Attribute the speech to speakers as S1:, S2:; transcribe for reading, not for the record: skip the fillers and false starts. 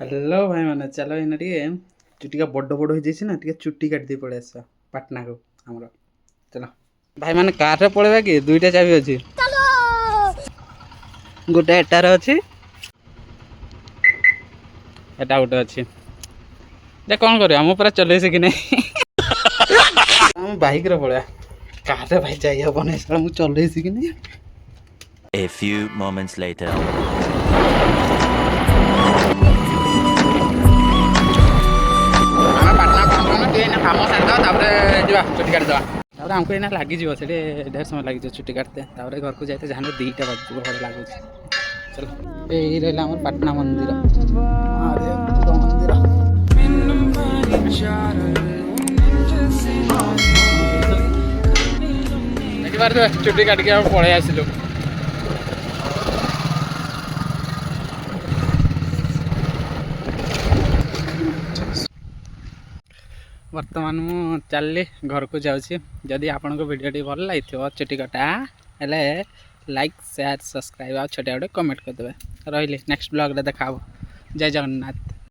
S1: Hello भाई मैंने चलो एना चुटी का बड़ बड़ हो जाए ना चुट्टी काट दी पड़े आस पाटना को आमर चलो भाई मैंने कार पड़ेगा कि दुईटा चाबी अच्छी गोटे एटार अच्छी एटा गोटे अच्छी जे कौन कर पूरा चल कि नहीं हम बाइक रे पड़ा कार भाई जाई हेनी मुझे चल कि नहीं।
S2: A few moments later.
S1: काम सारी चुटी काटिद आमको यहाँ लगे से ढेर समय लगे चुटी काटते घर को जाते जहाँ 2टा बज भल लगुच चलो यही रहा आम पाटना मंदिर मंदिर चुटी काटिक पलि आसलु वर्तमान मु चलली घर को जाऊँगी जदि आपण को वीडियो भल लगी चुटी कटा हेले लाइक शेयर सब्सक्राइब आ छोटे गोटे कमेंट करदे रही नेक्स्ट ब्लॉग रे देखा जय जगन्नाथ।